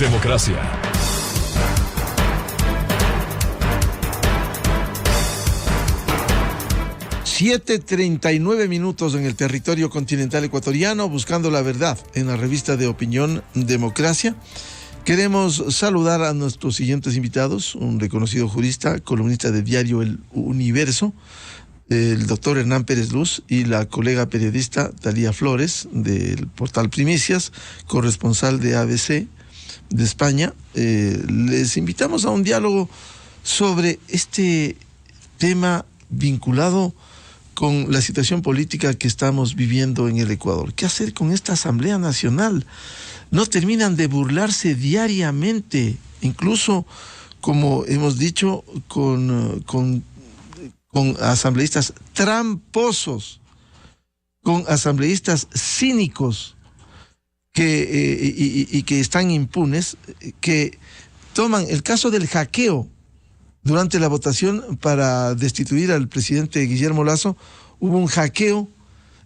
Democracia. ...7:39 en el territorio continental ecuatoriano, buscando la verdad en la revista de opinión Democracia. Queremos saludar a nuestros siguientes invitados: un reconocido jurista, columnista de diario El Universo, el doctor Hernán Pérez Luz, y la colega periodista Talía Flores, del portal Primicias, corresponsal de ABC de España. Les invitamos a un diálogo sobre este tema vinculado con la situación política que estamos viviendo en el Ecuador. ¿Qué hacer con esta Asamblea Nacional? No terminan de burlarse diariamente, incluso, como hemos dicho, con asambleístas tramposos, con asambleístas cínicos y que están impunes, que toman el caso del hackeo. Durante la votación para destituir al presidente Guillermo Lasso, hubo un hackeo,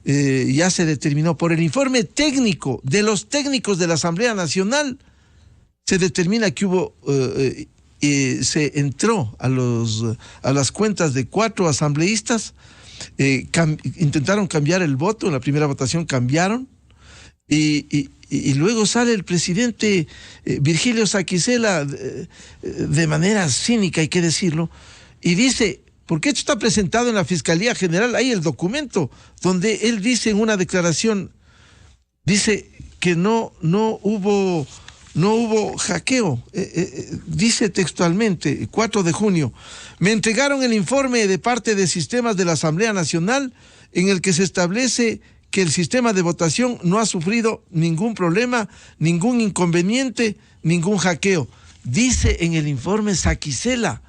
ya se determinó por el informe técnico de los técnicos de la Asamblea Nacional, se determina que hubo, se entró a las cuentas de 4 asambleístas, intentaron cambiar el voto, en la primera votación cambiaron, y luego sale el presidente Virgilio Saquicela de manera cínica, hay que decirlo, y dice, porque esto está presentado en la Fiscalía General, hay el documento donde él dice en una declaración, dice que no hubo hackeo, dice textualmente, 4 de junio, me entregaron el informe de parte de sistemas de la Asamblea Nacional en el que se establece que el sistema de votación no ha sufrido ningún problema, ningún inconveniente, ningún hackeo. Dice en el informe Saquicela,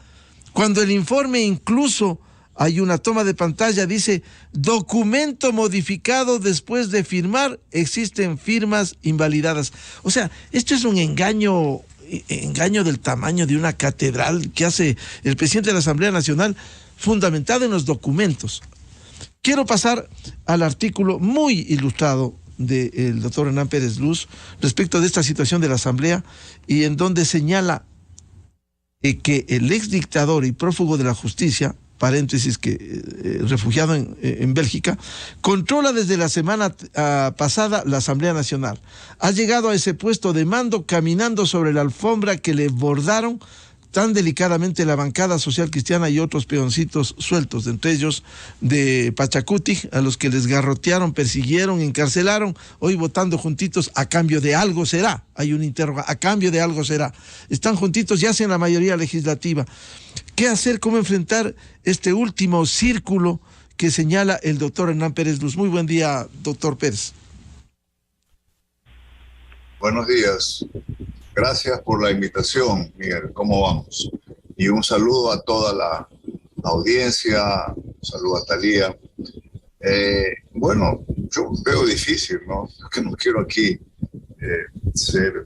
cuando el informe incluso hay una toma de pantalla, dice, documento modificado después de firmar, existen firmas invalidadas. O sea, esto es un engaño del tamaño de una catedral que hace el presidente de la Asamblea Nacional, fundamentado en los documentos. Quiero pasar al artículo muy ilustrado del doctor Hernán Pérez Luz respecto de esta situación de la Asamblea, y en donde señala que el ex dictador y prófugo de la justicia, paréntesis, que refugiado en Bélgica, controla desde la semana pasada la Asamblea Nacional. Ha llegado a ese puesto de mando caminando sobre la alfombra que le bordaron tan delicadamente la bancada social cristiana y otros peoncitos sueltos, entre ellos de Pachacuti, a los que les garrotearon, persiguieron, encarcelaron, hoy votando juntitos, a cambio de algo será. Hay un interrogante, a cambio de algo será. Están juntitos y hacen la mayoría legislativa. ¿Qué hacer? ¿Cómo enfrentar este último círculo que señala el doctor Hernán Pérez Luz? Muy buen día, doctor Pérez. Buenos días. Gracias por la invitación, Miguel. ¿Cómo vamos? Y un saludo a toda la audiencia, un saludo a Talía. Bueno, yo veo difícil, ¿no? Que no quiero aquí ser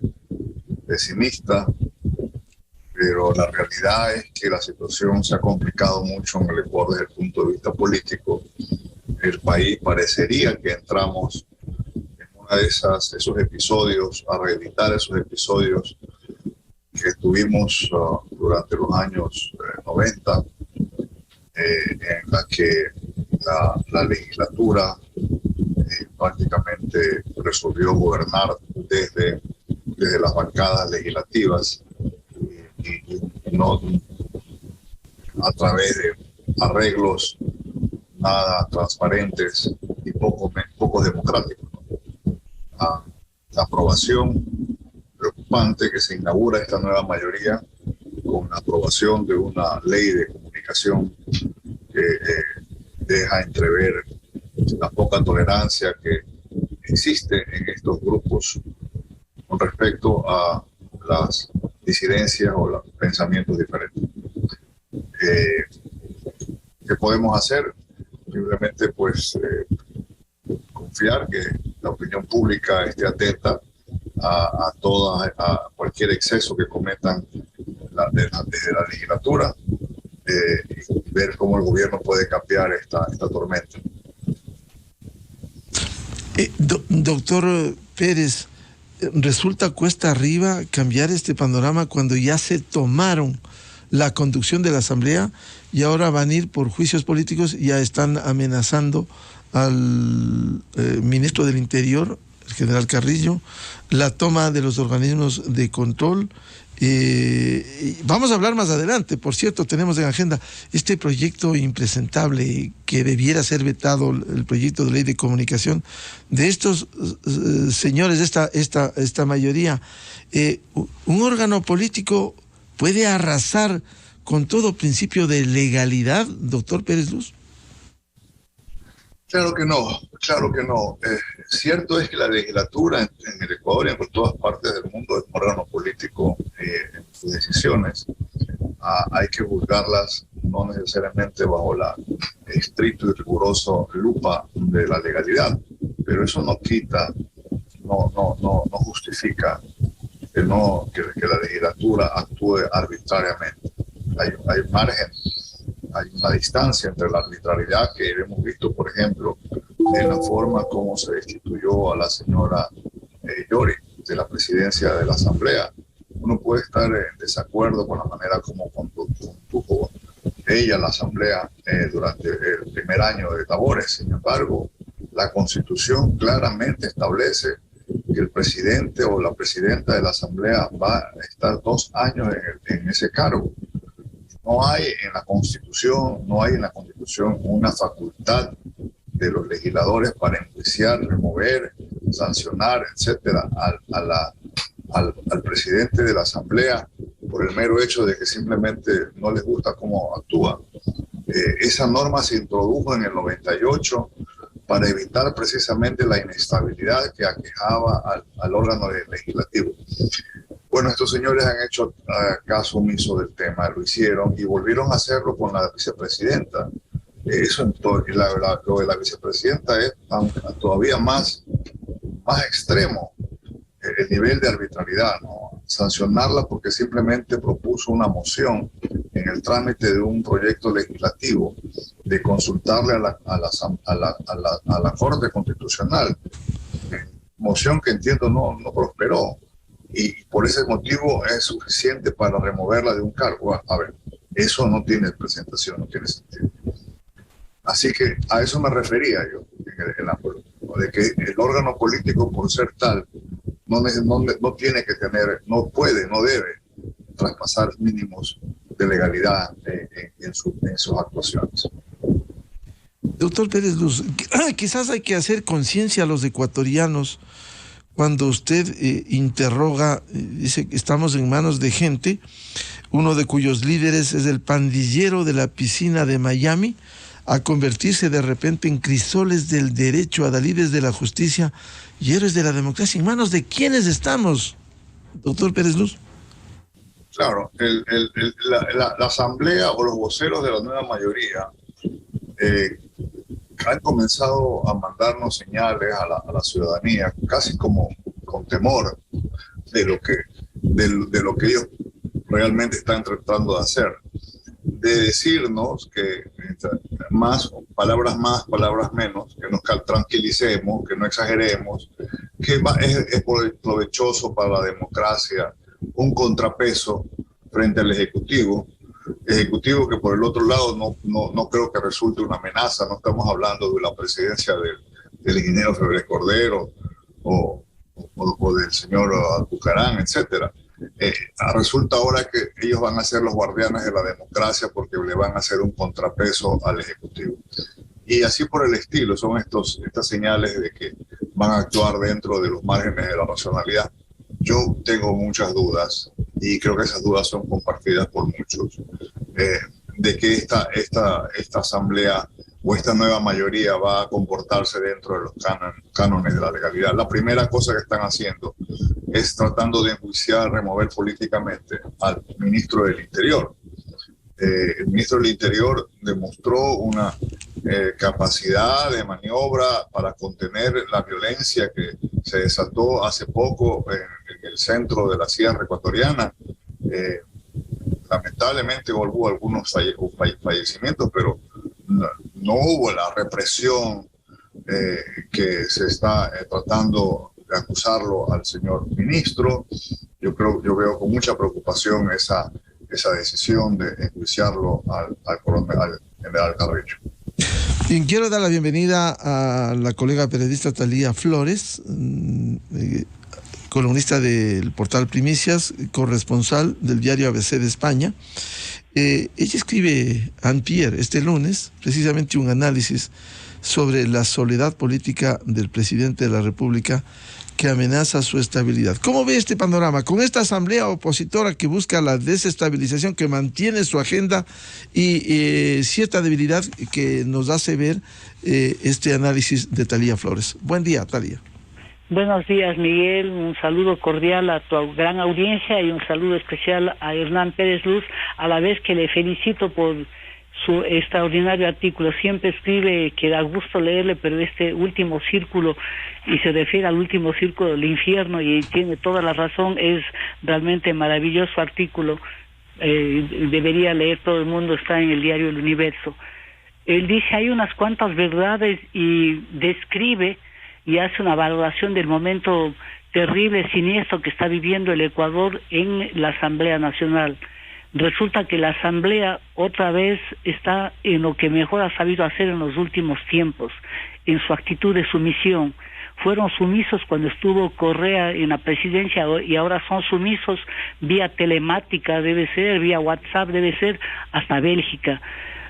pesimista, pero la realidad es que la situación se ha complicado mucho en el Ecuador desde el punto de vista político. El país parecería que entramos de esos episodios, a reeditar esos episodios que tuvimos durante los años 90, en la que la legislatura prácticamente resolvió gobernar desde las bancadas legislativas y no a través de arreglos nada transparentes y poco democráticos. La aprobación preocupante que se inaugura esta nueva mayoría con la aprobación de una ley de comunicación que deja entrever la poca tolerancia que existe en estos grupos con respecto a las disidencias o los pensamientos diferentes. ¿Qué podemos hacer? Simplemente confiar que la opinión pública esté atenta a cualquier exceso que cometan desde la legislatura, y ver cómo el gobierno puede cambiar esta tormenta. Doctor Pérez, resulta cuesta arriba cambiar este panorama cuando ya se tomaron la conducción de la Asamblea y ahora van a ir por juicios políticos, ya están amenazando al ministro del Interior, el general Carrillo, la toma de los organismos de control. Vamos a hablar más adelante, por cierto, tenemos en agenda este proyecto impresentable que debiera ser vetado, el proyecto de ley de comunicación de estos señores, esta mayoría. Un órgano político puede arrasar con todo principio de legalidad, doctor Pérez Luz. Claro que no, claro que no. Cierto es que la legislatura en el Ecuador y en todas partes del mundo es un órgano político en sus decisiones. Hay que juzgarlas no necesariamente bajo la estricta y rigurosa lupa de la legalidad, pero eso no quita, no justifica que la legislatura actúe arbitrariamente. Hay margen. Hay una distancia entre la arbitrariedad que hemos visto, por ejemplo, en la forma como se destituyó a la señora Yori de la presidencia de la Asamblea. Uno puede estar en desacuerdo con la manera como condujo ella la Asamblea durante el primer año de labores. Sin embargo, la Constitución claramente establece que el presidente o la presidenta de la Asamblea va a estar 2 años en ese cargo. No hay en la Constitución una facultad de los legisladores para enjuiciar, remover, sancionar, etcétera, al presidente de la Asamblea por el mero hecho de que simplemente no les gusta cómo actúa. Esa norma se introdujo en el 98 para evitar precisamente la inestabilidad que aquejaba al órgano legislativo. Bueno, estos señores han hecho caso omiso del tema, lo hicieron y volvieron a hacerlo con la vicepresidenta. Lo de la vicepresidenta es todavía más extremo el nivel de arbitrariedad, ¿no? Sancionarla porque simplemente propuso una moción en el trámite de un proyecto legislativo de consultarle a la Corte Constitucional. Moción que entiendo no prosperó. Y por ese motivo es suficiente para removerla de un cargo. A ver, eso no tiene presentación, no tiene sentido. Así que a eso me refería yo, de que el órgano político, por ser tal, no tiene que tener, no puede, no debe traspasar mínimos de legalidad en sus actuaciones. Doctor Pérez Luz, quizás hay que hacer conciencia a los ecuatorianos. Cuando usted interroga, dice que estamos en manos de gente, uno de cuyos líderes es el pandillero de la piscina de Miami, a convertirse de repente en crisoles del derecho, adalides de la justicia y héroes de la democracia. ¿En manos de quiénes estamos, doctor Pérez Luz? Claro, la Asamblea o los voceros de la nueva mayoría han comenzado a mandarnos señales a la ciudadanía, casi como con temor de lo que ellos realmente están tratando de hacer, de decirnos que palabras más, palabras menos, que nos tranquilicemos, que no exageremos, que es provechoso para la democracia, un contrapeso frente al Ejecutivo que por el otro lado no creo que resulte una amenaza. No estamos hablando de la presidencia del ingeniero Febres Cordero o del señor Bucarán, etcétera. Resulta ahora que ellos van a ser los guardianes de la democracia porque le van a hacer un contrapeso al Ejecutivo. Y así por el estilo, son estas señales de que van a actuar dentro de los márgenes de la racionalidad. Yo tengo muchas dudas, y creo que esas dudas son compartidas por muchos, de que esta asamblea o esta nueva mayoría va a comportarse dentro de los cánones de la legalidad. La primera cosa que están haciendo es tratando de enjuiciar, remover políticamente al ministro del Interior. El ministro del Interior demostró una capacidad de maniobra para contener la violencia que se desató hace poco en el centro de la Sierra Ecuatoriana. Lamentablemente hubo algunos fallecimientos, pero no hubo la represión que se está tratando acusarlo al señor ministro. Yo veo con mucha preocupación esa decisión de enjuiciarlo al general Carrillo. Bien, quiero dar la bienvenida a la colega periodista Thalía Flores, columnista del portal Primicias, corresponsal del diario ABC de España. Ella escribe antier, este lunes, precisamente un análisis sobre la soledad política del presidente de la República que amenaza su estabilidad. ¿Cómo ve este panorama? Con esta asamblea opositora que busca la desestabilización, que mantiene su agenda y cierta debilidad que nos hace ver este análisis de Thalía Flores. Buen día, Thalía. Buenos días, Miguel. Un saludo cordial a tu gran audiencia y un saludo especial a Hernán Pérez Luz, a la vez que le felicito por su extraordinario artículo. Siempre escribe que da gusto leerle, pero este último círculo, y se refiere al último círculo del infierno, y tiene toda la razón, es realmente maravilloso artículo. Debería leer todo el mundo, está en el diario El Universo. Él dice, hay unas cuantas verdades, y describe y hace una valoración del momento terrible, siniestro que está viviendo el Ecuador en la Asamblea Nacional. Resulta que la Asamblea otra vez está en lo que mejor ha sabido hacer en los últimos tiempos, en su actitud de sumisión. Fueron sumisos cuando estuvo Correa en la presidencia y ahora son sumisos vía telemática, debe ser, vía WhatsApp, debe ser, hasta Bélgica.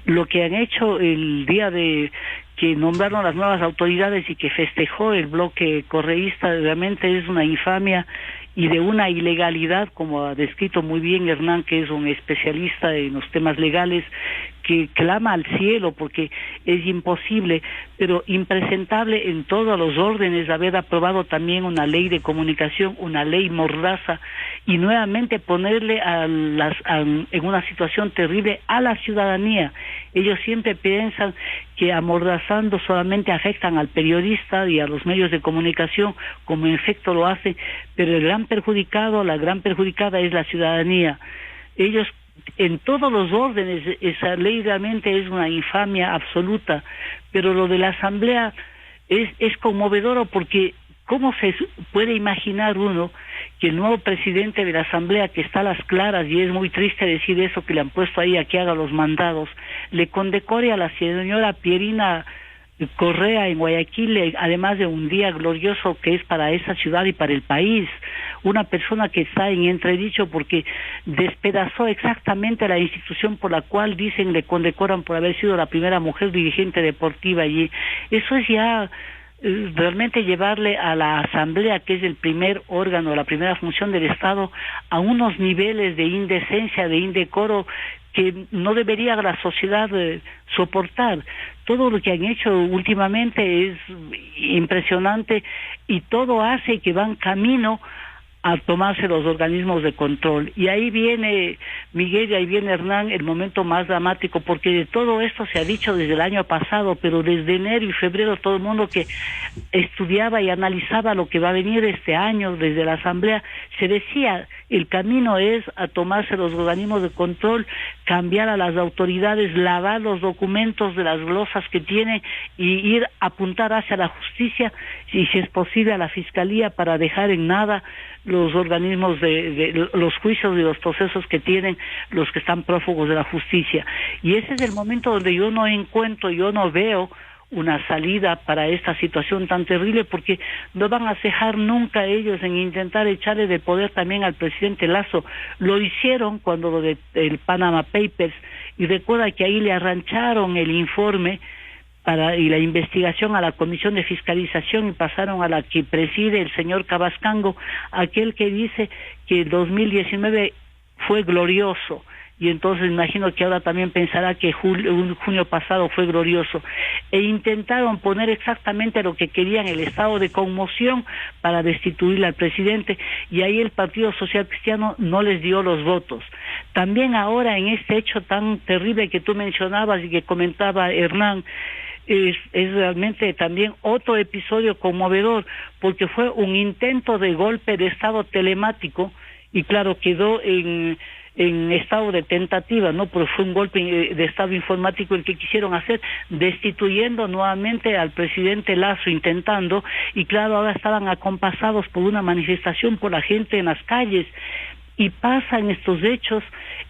Lo que han hecho el día de que nombraron las nuevas autoridades y que festejó el bloque correísta realmente es una infamia y de una ilegalidad, como ha descrito muy bien Hernán, que es un especialista en los temas legales, que clama al cielo porque es imposible, pero impresentable en todos los órdenes, haber aprobado también una ley de comunicación, una ley mordaza, y nuevamente ponerle en una situación terrible a la ciudadanía. Ellos siempre piensan que amordazando solamente afectan al periodista y a los medios de comunicación, como en efecto lo hacen, pero el gran perjudicado, la gran perjudicada es la ciudadanía. Ellos en todos los órdenes, esa ley realmente es una infamia absoluta, pero lo de la Asamblea es conmovedor, porque ¿cómo se puede imaginar uno que el nuevo presidente de la Asamblea, que está a las claras, y es muy triste decir eso, que le han puesto ahí a que haga los mandados, le condecore a la señora Pierina Correa en Guayaquil, además de un día glorioso que es para esa ciudad y para el país? Una persona que está en entredicho porque despedazó exactamente la institución por la cual dicen le condecoran por haber sido la primera mujer dirigente deportiva allí. Eso es ya realmente llevarle a la Asamblea, que es el primer órgano, la primera función del Estado, a unos niveles de indecencia, de indecoro que no debería la sociedad soportar. Todo lo que han hecho últimamente es impresionante y todo hace que van camino a tomarse los organismos de control. Y ahí viene, Miguel, y ahí viene Hernán, el momento más dramático, porque de todo esto se ha dicho desde el año pasado, pero desde enero y febrero todo el mundo que estudiaba y analizaba lo que va a venir este año desde la Asamblea, se decía, el camino es a tomarse los organismos de control, cambiar a las autoridades, lavar los documentos de las glosas que tienen y ir a apuntar hacia la justicia, y si es posible a la Fiscalía, para dejar en nada los organismos de los juicios y los procesos que tienen los que están prófugos de la justicia. Y ese es el momento donde yo no veo una salida para esta situación tan terrible, porque no van a cejar nunca ellos en intentar echarle de poder también al presidente Lasso. Lo hicieron cuando lo del Panama Papers, y recuerda que ahí le arrancharon el informe y la investigación a la Comisión de Fiscalización, y pasaron a la que preside el señor Cabascango, aquel que dice que el 2019 fue glorioso, y entonces imagino que ahora también pensará que junio pasado fue glorioso, e intentaron poner exactamente lo que querían, el estado de conmoción para destituir al presidente, y ahí el Partido Social Cristiano no les dio los votos. También ahora, en este hecho tan terrible que tú mencionabas y que comentaba Hernán, es realmente también otro episodio conmovedor, porque fue un intento de golpe de Estado telemático, y claro, quedó en en estado de tentativa, ¿no? Pero fue un golpe de estado informático el que quisieron hacer, destituyendo nuevamente al presidente Lasso, intentando, y claro, ahora estaban acompasados por una manifestación por la gente en las calles, y pasan estos hechos,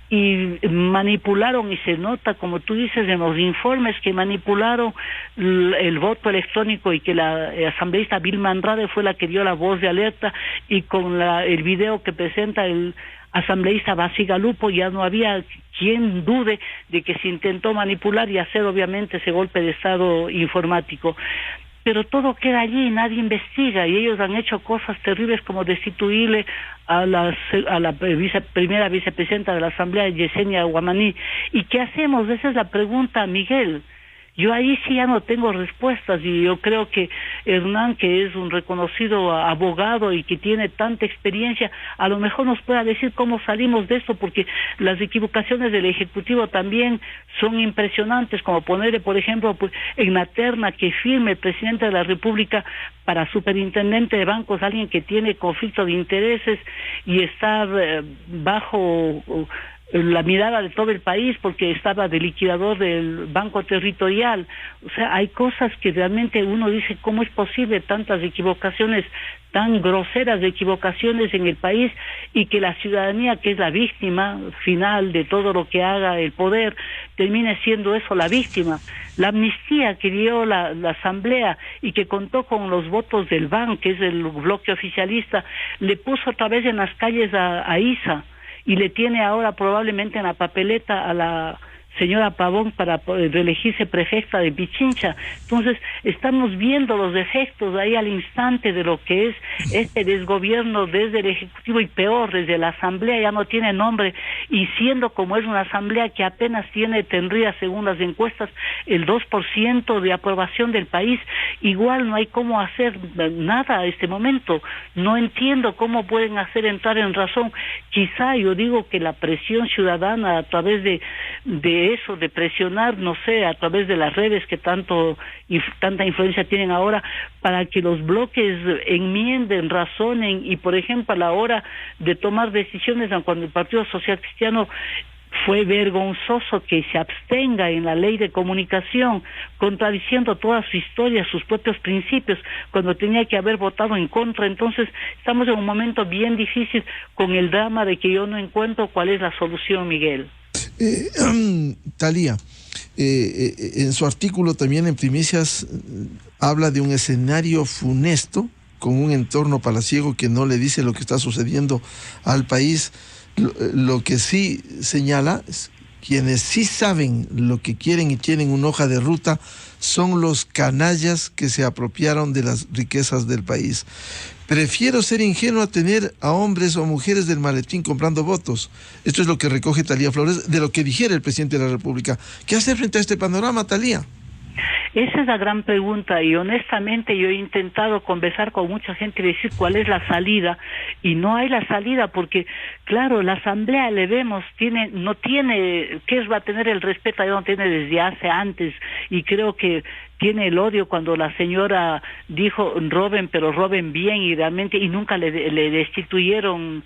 y manipularon, y se nota, como tú dices, en los informes, que manipularon el voto electrónico, y que la asambleísta Vilma Andrade fue la que dio la voz de alerta, y con el video que presenta el asambleísta Basigalupo ya no había quien dude de que se intentó manipular y hacer obviamente ese golpe de estado informático. Pero todo queda allí y nadie investiga, y ellos han hecho cosas terribles como destituirle a la primera vicepresidenta de la Asamblea, Yesenia Guamaní. ¿Y qué hacemos? Esa es la pregunta, Miguel. Yo ahí sí ya no tengo respuestas, y yo creo que Hernán, que es un reconocido abogado y que tiene tanta experiencia, a lo mejor nos pueda decir cómo salimos de esto, porque las equivocaciones del Ejecutivo también son impresionantes, como ponerle, por ejemplo, pues, en la terna que firme el presidente de la República para superintendente de bancos, alguien que tiene conflicto de intereses y está bajo la mirada de todo el país porque estaba de liquidador del Banco Territorial. O sea, hay cosas que realmente uno dice, ¿cómo es posible tantas equivocaciones, tan groseras equivocaciones en el país, y que la ciudadanía, que es la víctima final de todo lo que haga el poder, termine siendo eso, la víctima? La amnistía que dio la Asamblea y que contó con los votos del BAN, que es el bloque oficialista, le puso otra vez en las calles a Isa, y le tiene ahora probablemente en la papeleta a la señora Pavón para reelegirse prefecta de Pichincha. Entonces, estamos viendo los efectos ahí al instante de lo que es este desgobierno desde el Ejecutivo, y peor, desde la Asamblea ya no tiene nombre, y siendo como es una Asamblea que apenas tendría, según las encuestas, el 2% de aprobación del país, igual no hay cómo hacer nada a este momento. No entiendo cómo pueden hacer entrar en razón. Quizá yo digo que la presión ciudadana a través de eso, de presionar, no sé, a través de las redes que tanta influencia tienen ahora, para que los bloques enmienden, razonen, y por ejemplo a la hora de tomar decisiones, cuando el Partido Social Cristiano fue vergonzoso que se abstenga en la ley de comunicación, contradiciendo toda su historia, sus propios principios, cuando tenía que haber votado en contra. Entonces estamos en un momento bien difícil, con el drama de que yo no encuentro cuál es la solución, Miguel. Thalía, en su artículo también en Primicias habla de un escenario funesto, con un entorno palaciego que no le dice lo que está sucediendo al país. Lo que sí señala es quienes sí saben lo que quieren y tienen una hoja de ruta son los canallas que se apropiaron de las riquezas del país. Prefiero ser ingenuo a tener a hombres o mujeres del maletín comprando votos. Esto es lo que recoge Thalía Flores de lo que dijera el presidente de la República. ¿Qué hacer frente a este panorama, Thalía? Esa es la gran pregunta, y honestamente yo he intentado conversar con mucha gente y decir cuál es la salida, y no hay la salida, porque claro, la Asamblea, le vemos, no tiene, ¿qué va a tener el respeto? Ya no tiene desde hace antes, y creo que tiene el odio cuando la señora dijo roben, pero roben bien, y realmente, y nunca le destituyeron,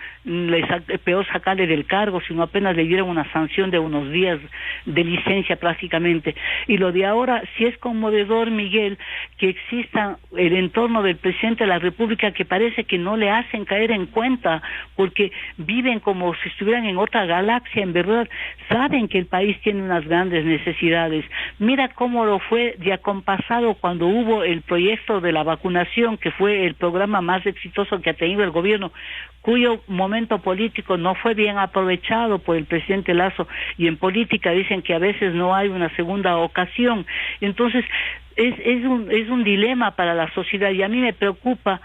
peor sacarle del cargo, sino apenas le dieron una sanción de unos días de licencia prácticamente. Y lo de ahora sí es conmovedor, Miguel, que exista el entorno del presidente de la República, que parece que no le hacen caer en cuenta, porque viven como si estuvieran en otra galaxia. En verdad saben que el país tiene unas grandes necesidades. Mira cómo lo fue de pasado cuando hubo el proyecto de la vacunación, que fue el programa más exitoso que ha tenido el gobierno, cuyo momento político no fue bien aprovechado por el presidente Lasso, y en política dicen que a veces no hay una segunda ocasión. Entonces es un dilema para la sociedad, y a mí me preocupa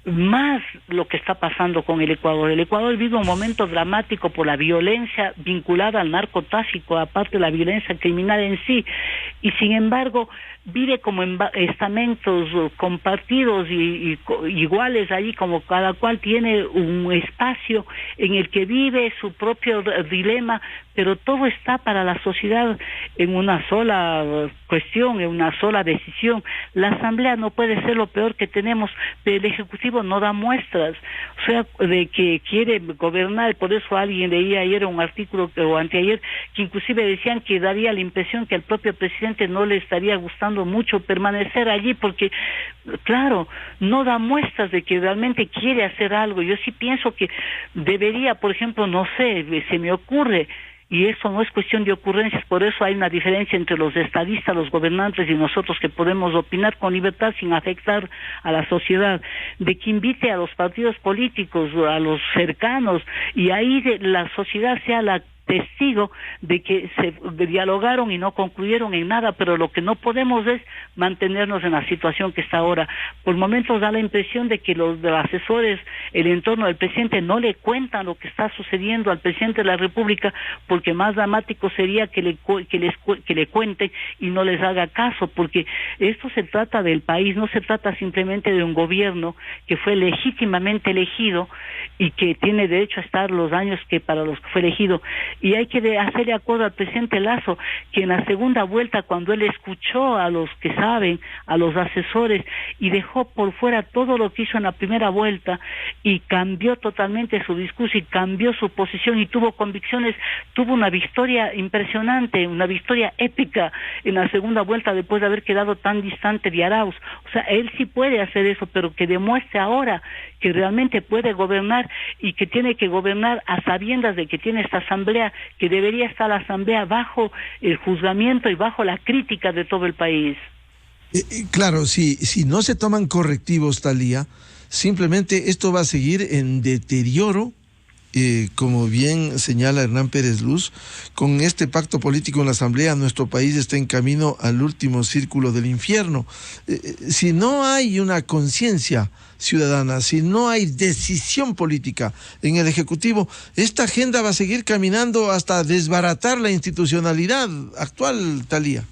más lo que está pasando con el Ecuador. El Ecuador vive un momento dramático por la violencia vinculada al narcotráfico, aparte de la violencia criminal en sí, y sin embargo vive como en estamentos compartidos y iguales allí, como cada cual tiene un espacio en el que vive su propio dilema, pero todo está para la sociedad en una sola cuestión, en una sola decisión. La Asamblea no puede ser lo peor que tenemos, pero el Ejecutivo no da muestras, o sea, de que quiere gobernar. Por eso alguien leía ayer un artículo o anteayer que inclusive decían que daría la impresión que al propio presidente no le estaría gustando mucho permanecer allí, porque claro, no da muestras de que realmente quiere hacer algo. Yo sí pienso que debería, por ejemplo, no sé, se me ocurre, y eso no es cuestión de ocurrencias, por eso hay una diferencia entre los estadistas, los gobernantes y nosotros, que podemos opinar con libertad sin afectar a la sociedad, de que invite a los partidos políticos, a los cercanos, y ahí la sociedad sea la testigo de que se dialogaron y no concluyeron en nada, pero lo que no podemos es mantenernos en la situación que está ahora. Por momentos da la impresión de que los asesores, el entorno del presidente, no le cuentan lo que está sucediendo al presidente de la República, porque más dramático sería que le cuente y no les haga caso, porque esto se trata del país, no se trata simplemente de un gobierno que fue legítimamente elegido y que tiene derecho a estar los años que para los que fue elegido. Y hay que hacerle acuerdo al presidente Lasso que en la segunda vuelta, cuando él escuchó a los que saben, a los asesores, y dejó por fuera todo lo que hizo en la primera vuelta y cambió totalmente su discurso y cambió su posición y tuvo convicciones, tuvo una victoria impresionante, una victoria épica en la segunda vuelta después de haber quedado tan distante de Arauz. O sea, él sí puede hacer eso, pero que demuestre ahora que realmente puede gobernar y que tiene que gobernar a sabiendas de que tiene esta asamblea, que debería estar la asamblea bajo el juzgamiento y bajo la crítica de todo el país. Claro, si no se toman correctivos, Thalía, simplemente esto va a seguir en deterioro, como bien señala Hernán Pérez Luz. Con este pacto político en la Asamblea, nuestro país está en camino al último círculo del infierno. Si no hay una conciencia ciudadana, si no hay decisión política en el Ejecutivo, esta agenda va a seguir caminando hasta desbaratar la institucionalidad actual, Thalía.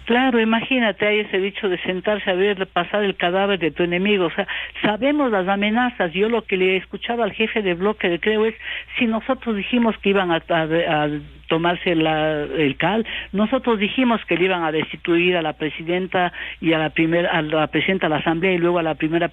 Claro, imagínate, hay ese dicho de sentarse a ver pasar el cadáver de tu enemigo. O sea, sabemos las amenazas. Yo lo que le escuchaba al jefe de bloque de Creo es, si nosotros dijimos que iban a tomarse el CAL, nosotros dijimos que le iban a destituir a la presidenta y a la presidenta de la Asamblea y luego a la primera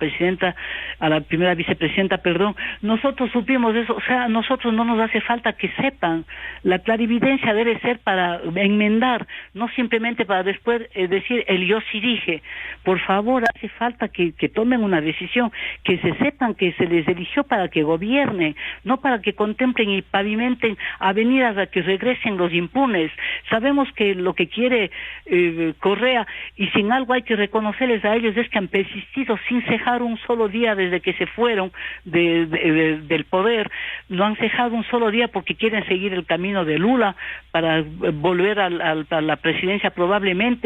vicepresidenta, perdón. Nosotros supimos eso. O sea, a nosotros no nos hace falta que sepan. La clarividencia debe ser para enmendar, no simplemente para después decir el yo sí dije. Por favor, hace falta que tomen una decisión, que se sepan que se les eligió para que gobiernen, no para que contemplen y pavimenten avenidas a que regresen los impunes. Sabemos que lo que quiere Correa, y sin algo hay que reconocerles a ellos, es que han persistido sin cejar un solo día desde que se fueron del poder. No han cejado un solo día porque quieren seguir el camino de Lula para volver a la presidencia. Probablemente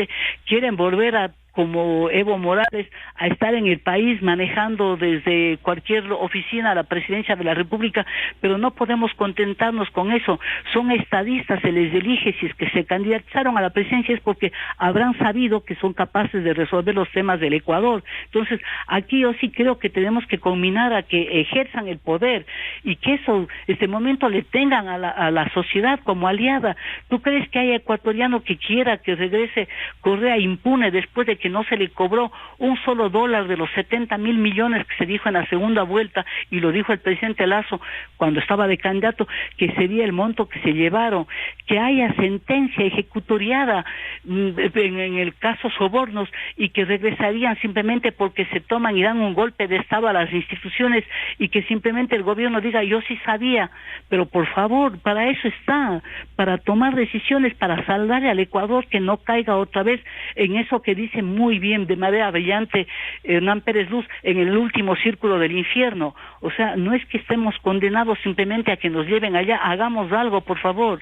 quieren volver a, como Evo Morales, a estar en el país manejando desde cualquier oficina a la presidencia de la República, pero no podemos contentarnos con eso. Son estadistas, se les elige. Si es que se candidatizaron a la presidencia es porque habrán sabido que son capaces de resolver los temas del Ecuador. Entonces, aquí yo sí creo que tenemos que combinar a que ejerzan el poder y que eso, este momento, le tengan a la sociedad como aliada. ¿Tú crees que hay ecuatoriano que quiera que regrese Correa impune después de que no se le cobró un solo dólar de los 70,000 millones que se dijo en la segunda vuelta, y lo dijo el presidente Lasso cuando estaba de candidato, que sería el monto que se llevaron? Que haya sentencia ejecutoriada en el caso sobornos y que regresarían simplemente porque se toman y dan un golpe de Estado a las instituciones, y que simplemente el gobierno diga yo sí sabía. Pero por favor, para eso está, para tomar decisiones, para salvar al Ecuador, que no caiga otra vez en eso que dice muy bien, de manera brillante, Hernán Pérez Luz, en el último círculo del infierno. O sea, no es que estemos condenados simplemente a que nos lleven allá. Hagamos algo, por favor.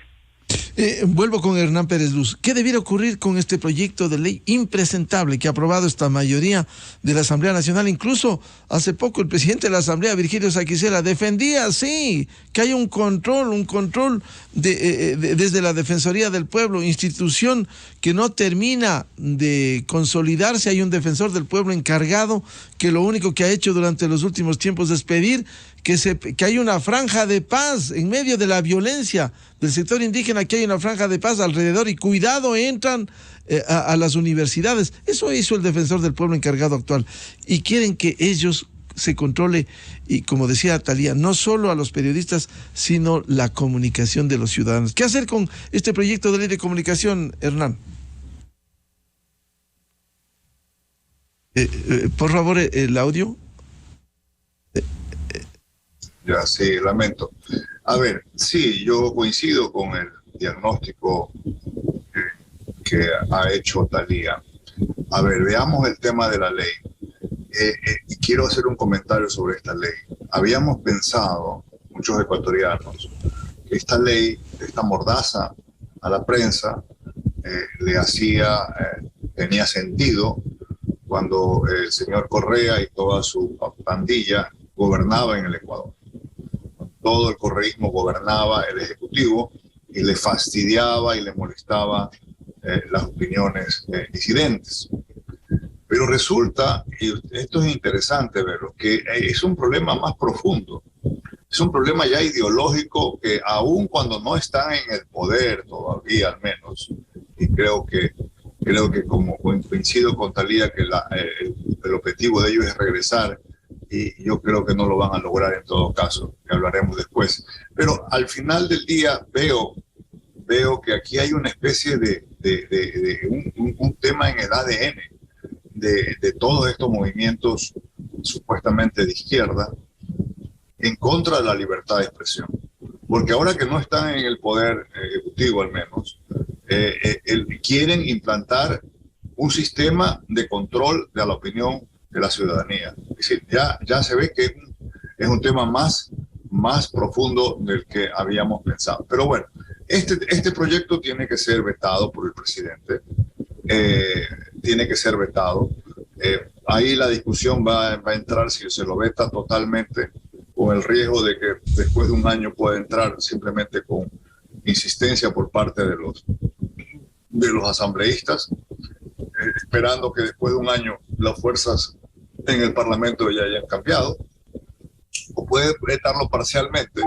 Vuelvo con Hernán Pérez Luz. ¿Qué debiera ocurrir con este proyecto de ley impresentable que ha aprobado esta mayoría de la Asamblea Nacional? Incluso hace poco el presidente de la Asamblea, Virgilio Saquicela, defendía, sí, que hay un control desde la Defensoría del Pueblo, institución que no termina de consolidarse. Hay un defensor del pueblo encargado que lo único que ha hecho durante los últimos tiempos es pedir que hay una franja de paz en medio de la violencia del sector indígena, que hay una franja de paz alrededor y cuidado, entran a las universidades. Eso hizo el defensor del pueblo encargado actual. Y quieren que ellos se controle, y como decía Talía, no solo a los periodistas, sino la comunicación de los ciudadanos. ¿Qué hacer con este proyecto de ley de comunicación, Hernán? Por favor, el audio. Ya, sí, lamento. A ver, sí, yo coincido con el diagnóstico que ha hecho Talía. A ver, veamos el tema de la ley. Y quiero hacer un comentario sobre esta ley. Habíamos pensado, muchos ecuatorianos, que esta ley, esta mordaza a la prensa, tenía sentido cuando el señor Correa y toda su pandilla gobernaba en el Ecuador. Todo el correísmo gobernaba el Ejecutivo y le fastidiaba y le molestaba las opiniones disidentes. Pero resulta, y esto es interesante verlo, que es un problema más profundo. Es un problema ya ideológico que aun cuando no están en el poder todavía, al menos, y creo que como coincido con Talía que el objetivo de ellos es regresar, y yo creo que no lo van a lograr en todo caso, que hablaremos después. Pero al final del día veo que aquí hay una especie de un tema en el ADN de todos estos movimientos supuestamente de izquierda en contra de la libertad de expresión. Porque ahora que no están en el poder ejecutivo al menos, quieren implantar un sistema de control de la opinión de la ciudadanía. Es decir, ya se ve que es un tema más profundo del que habíamos pensado. Pero bueno, este proyecto tiene que ser vetado por el presidente. Tiene que ser vetado. Ahí la discusión va a entrar si se lo veta totalmente, con el riesgo de que después de un año pueda entrar simplemente con insistencia por parte de los asambleístas, esperando que después de un año las fuerzas en el Parlamento ya hayan cambiado, o puede vetarlo parcialmente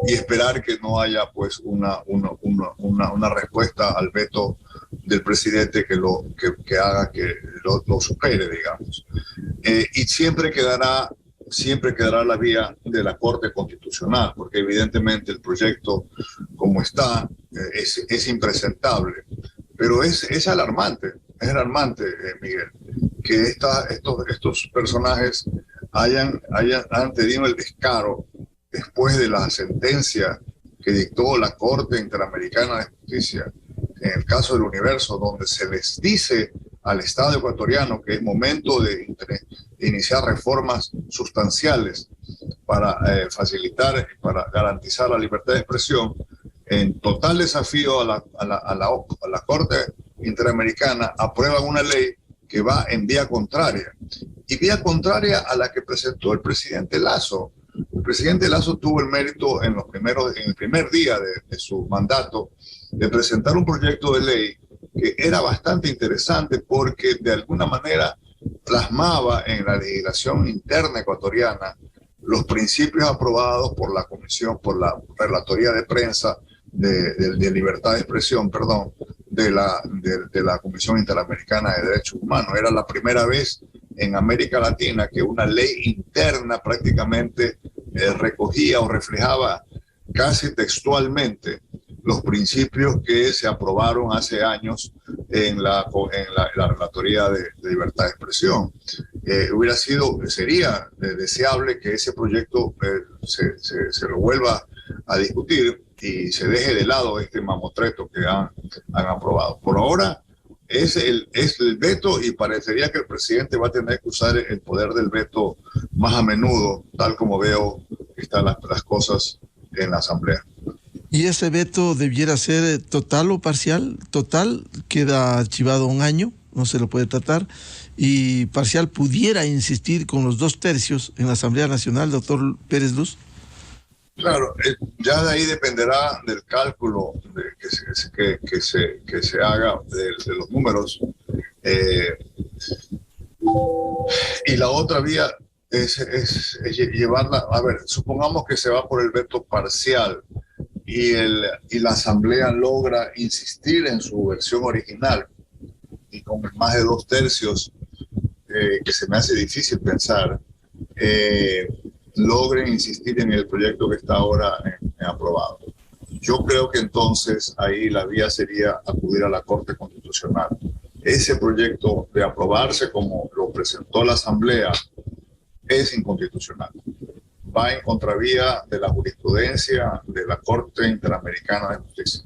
y esperar que no haya pues una respuesta al veto del presidente que haga que lo supere, digamos. Y siempre quedará la vía de la Corte Constitucional, porque evidentemente el proyecto como está es impresentable, pero es alarmante, Miguel, que estos personajes han tenido el descaro, después de la sentencia que dictó la Corte Interamericana de Justicia en el caso del Universo, donde se les dice al Estado ecuatoriano que es momento de iniciar reformas sustanciales para facilitar y para garantizar la libertad de expresión, en total desafío a la Corte Interamericana, aprueban una ley que va en vía contraria, y vía contraria a la que presentó el presidente Lasso. El presidente Lasso tuvo el mérito en el primer día de su mandato de presentar un proyecto de ley que era bastante interesante, porque de alguna manera plasmaba en la legislación interna ecuatoriana los principios aprobados por la Comisión, por la Relatoría de Prensa de Libertad de Expresión, perdón, de la Comisión Interamericana de Derechos Humanos. Era la primera vez en América Latina que una ley interna prácticamente recogía o reflejaba casi textualmente los principios que se aprobaron hace años en la Relatoría de Libertad de Expresión. Sería deseable que ese proyecto se lo vuelva a discutir y se deje de lado este mamotreto que han aprobado. Por ahora es el veto, y parecería que el presidente va a tener que usar el poder del veto más a menudo, tal como veo que están las cosas en la Asamblea. ¿Y ese veto debiera ser total o parcial? Total, queda archivado 1 año, no se lo puede tratar, y parcial pudiera insistir con los 2/3 en la Asamblea Nacional, doctor Pérez Luz. Claro, ya de ahí dependerá del cálculo que se haga de los números. Y la otra vía es llevarla, a ver, supongamos que se va por el veto parcial y la Asamblea logra insistir en su versión original y con más de 2/3, que se me hace difícil pensar, logren insistir en el proyecto que está ahora en aprobado. Yo creo que entonces ahí la vía sería acudir a la Corte Constitucional. Ese proyecto, de aprobarse como lo presentó la Asamblea, es inconstitucional. Va en contravía de la jurisprudencia de la Corte Interamericana de Justicia,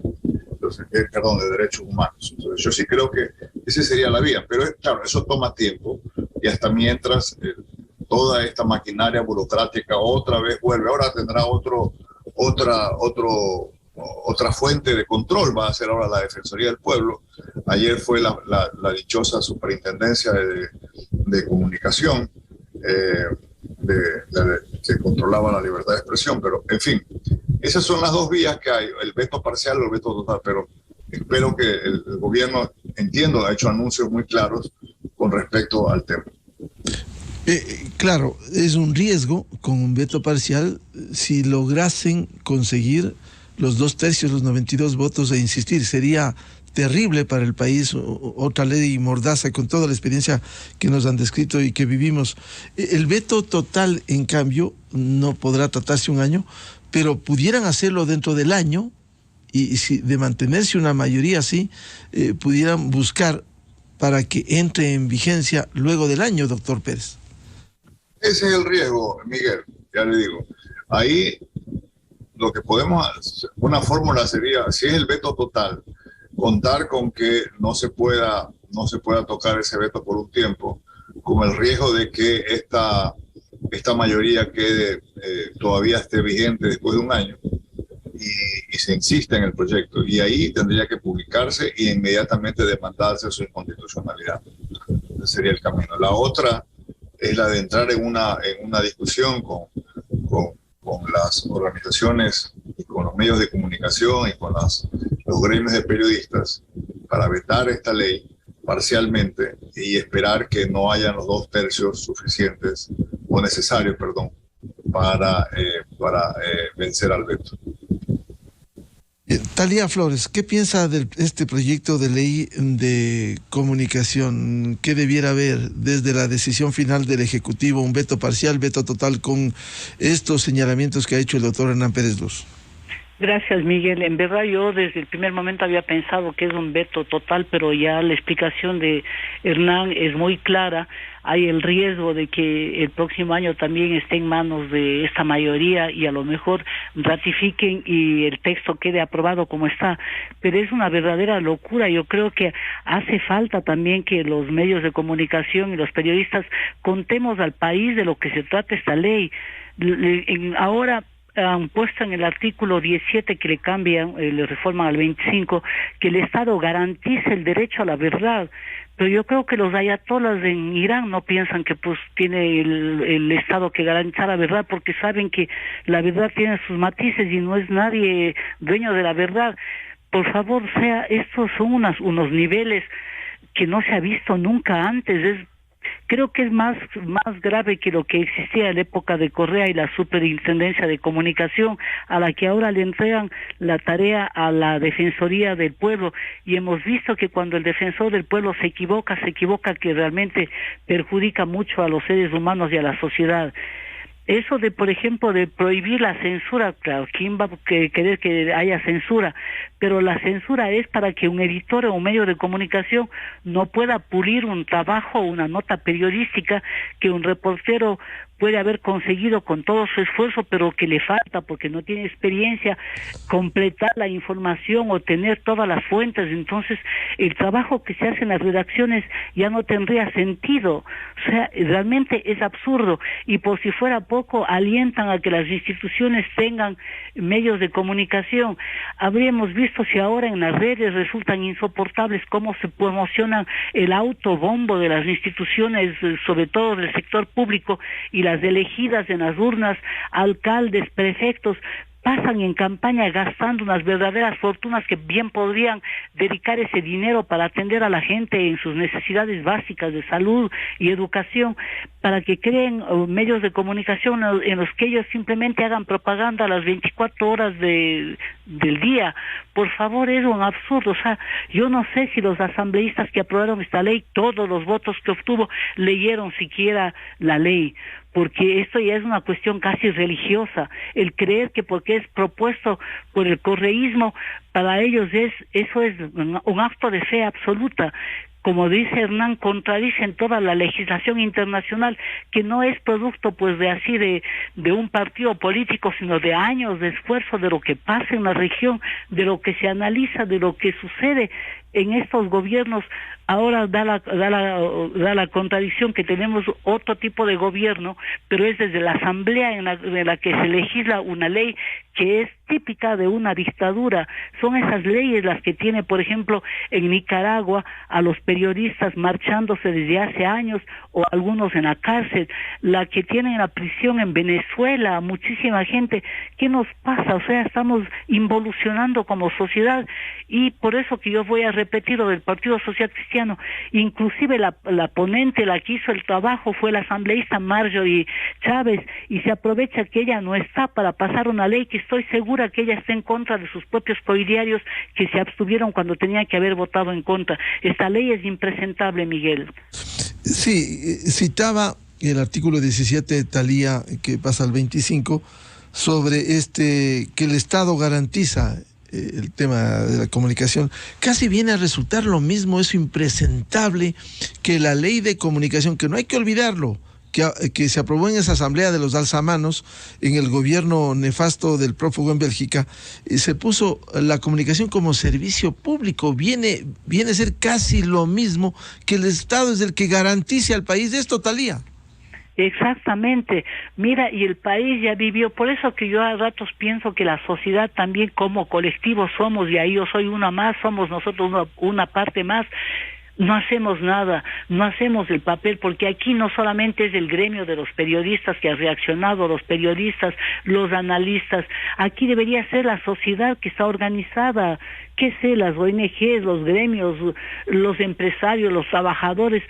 entonces, perdón, de Derechos Humanos. Entonces, yo sí creo que esa sería la vía, pero claro, eso toma tiempo y hasta mientras toda esta maquinaria burocrática otra vez vuelve. Ahora tendrá otra fuente de control, va a ser ahora la Defensoría del Pueblo. Ayer fue la dichosa Superintendencia de Comunicación, que controlaba la libertad de expresión, pero en fin, esas son las dos vías que hay, el veto parcial o el veto total, pero espero que el gobierno, entiendo, ha hecho anuncios muy claros con respecto al tema. Claro, es un riesgo con un veto parcial si lograsen conseguir los 2/3, los 92 votos e insistir. Sería terrible para el país, otra ley mordaza con toda la experiencia que nos han descrito y que vivimos. El veto total, en cambio, no podrá tratarse 1 año, pero pudieran hacerlo dentro del año y si de mantenerse una mayoría así, pudieran buscar para que entre en vigencia luego del año, doctor Pérez. Ese es el riesgo, Miguel, ya le digo. Ahí lo que podemos hacer, una fórmula sería, si es el veto total, contar con que no se pueda tocar ese veto por un tiempo, con el riesgo de que esta mayoría quede, todavía esté vigente después de 1 año y se insista en el proyecto. Y ahí tendría que publicarse y inmediatamente demandarse su inconstitucionalidad. Ese sería el camino. La otra es la de entrar en una discusión con las organizaciones y con los medios de comunicación y con los gremios de periodistas para vetar esta ley parcialmente y esperar que no hayan los 2/3 suficientes o necesarios, perdón, para vencer al veto. Talía Flores, ¿qué piensa de este proyecto de ley de comunicación? ¿Qué debiera haber desde la decisión final del Ejecutivo? ¿Un veto parcial, veto total con estos señalamientos que ha hecho el doctor Hernán Pérez Luz? Gracias, Miguel. En verdad yo desde el primer momento había pensado que es un veto total, pero ya la explicación de Hernán es muy clara. Hay el riesgo de que el próximo año también esté en manos de esta mayoría y a lo mejor ratifiquen y el texto quede aprobado como está. Pero es una verdadera locura. Yo creo que hace falta también que los medios de comunicación y los periodistas contemos al país de lo que se trata esta ley. Ahora han puesto en el artículo 17 que le cambian, le reforman al 25, que el Estado garantice el derecho a la verdad. Pero yo creo que los ayatolas en Irán no piensan que pues tiene el Estado que garantizar la verdad, porque saben que la verdad tiene sus matices y no es nadie dueño de la verdad. Por favor, estos son unos niveles que no se ha visto nunca antes. Creo que es más grave que lo que existía en la época de Correa y la Superintendencia de Comunicación, a la que ahora le entregan la tarea a la Defensoría del Pueblo, y hemos visto que cuando el defensor del pueblo se equivoca que realmente perjudica mucho a los seres humanos y a la sociedad. Eso de, por ejemplo, de prohibir la censura, claro, ¿quién va a querer que haya censura? Pero la censura es para que un editor o un medio de comunicación no pueda pulir un trabajo o una nota periodística que un reportero puede haber conseguido con todo su esfuerzo, pero que le falta porque no tiene experiencia, completar la información o tener todas las fuentes. Entonces, el trabajo que se hace en las redacciones ya no tendría sentido. O sea, realmente es absurdo. Y por si fuera poco, tampoco alientan a que las instituciones tengan medios de comunicación. Habríamos visto si ahora en las redes resultan insoportables cómo se promocionan el autobombo de las instituciones, sobre todo del sector público, y las elegidas en las urnas, alcaldes, prefectos, pasan en campaña gastando unas verdaderas fortunas que bien podrían dedicar ese dinero para atender a la gente en sus necesidades básicas de salud y educación, para que creen medios de comunicación en los que ellos simplemente hagan propaganda a las 24 horas del día. Por favor, es un absurdo. O sea, yo no sé si los asambleístas que aprobaron esta ley, todos los votos que obtuvo, leyeron siquiera la ley, porque esto ya es una cuestión casi religiosa. El creer que porque es propuesto por el correísmo, para ellos eso es un acto de fe absoluta. Como dice Hernán, contradicen toda la legislación internacional, que no es producto pues de un partido político, sino de años de esfuerzo, de lo que pasa en la región, de lo que se analiza, de lo que sucede en estos gobiernos. Ahora da la contradicción que tenemos otro tipo de gobierno, pero es desde la asamblea en la que se legisla una ley que es típica de una dictadura. Son esas leyes las que tiene, por ejemplo, en Nicaragua a los periodistas marchándose desde hace años, o algunos en la cárcel, la que tiene en la prisión en Venezuela a muchísima gente. ¿Qué nos pasa? O sea, estamos involucionando como sociedad, y por eso que yo voy a repetir lo del Partido Social Cristiano. Inclusive la ponente, la que hizo el trabajo, fue la asambleísta Marjorie Chávez, y se aprovecha que ella no está para pasar una ley que estoy segura que ella está en contra de sus propios coidiarios, que se abstuvieron cuando tenían que haber votado en contra. Esta ley es impresentable, Miguel. Sí, citaba el artículo 17 de Thalía, que pasa al 25, sobre que el Estado garantiza el tema de la comunicación. Casi viene a resultar lo mismo, es impresentable, que la ley de comunicación, que no hay que olvidarlo, que se aprobó en esa asamblea de los alzamanos, en el gobierno nefasto del prófugo en Bélgica, se puso la comunicación como servicio público. Viene a ser casi lo mismo, que el Estado es el que garantice al país esto, Thalía. Exactamente. Mira, y el país ya vivió, por eso que yo a ratos pienso que la sociedad también como colectivo somos, y ahí yo soy una más, somos nosotros una parte más. No hacemos nada, no hacemos el papel, porque aquí no solamente es el gremio de los periodistas que ha reaccionado, los periodistas, los analistas, aquí debería ser la sociedad que está organizada, qué sé, las ONGs, los gremios, los empresarios, los trabajadores.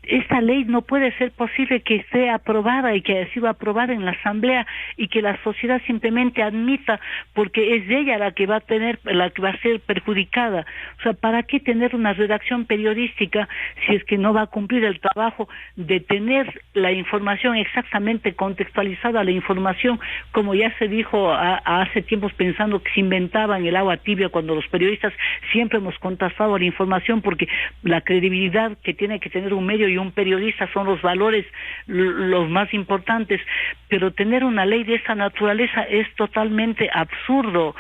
Esta ley no puede ser posible que esté aprobada y que haya sido aprobada en la asamblea y que la sociedad simplemente admita, porque es ella la que va a ser perjudicada. O sea, ¿para qué tener una redacción periodística si es que no va a cumplir el trabajo de tener la información exactamente contextualizada, la información, como ya se dijo hace tiempos, pensando que se inventaba en el agua tibia, cuando los periodistas siempre hemos contrastado la información, porque la credibilidad que tiene que tener un medio y un periodista son los valores los más importantes, pero tener una ley de esta naturaleza es totalmente absurdo,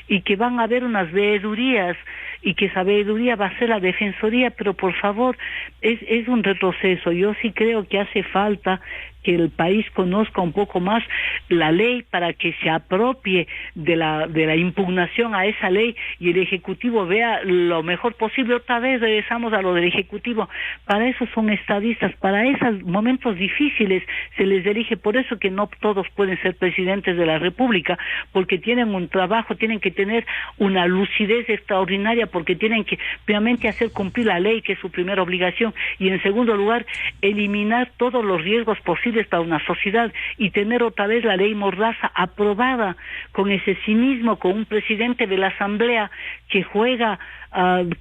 y que van a haber unas veedurías, y que esa veeduría va a ser la defensoría, pero por favor, es un retroceso. Yo sí creo que hace falta que el país conozca un poco más la ley para que se apropie de la impugnación a esa ley, y el Ejecutivo vea lo mejor posible. Otra vez regresamos a lo del Ejecutivo. Para eso son estadistas, para esos momentos difíciles se les elige. Por eso que no todos pueden ser presidentes de la República, porque tienen un trabajo, tienen que tener una lucidez extraordinaria, porque tienen que primeramente hacer cumplir la ley, que es su primera obligación, y en segundo lugar eliminar todos los riesgos posibles para una sociedad, y tener otra vez la ley Mordaza aprobada con ese cinismo, con un presidente de la asamblea que juega,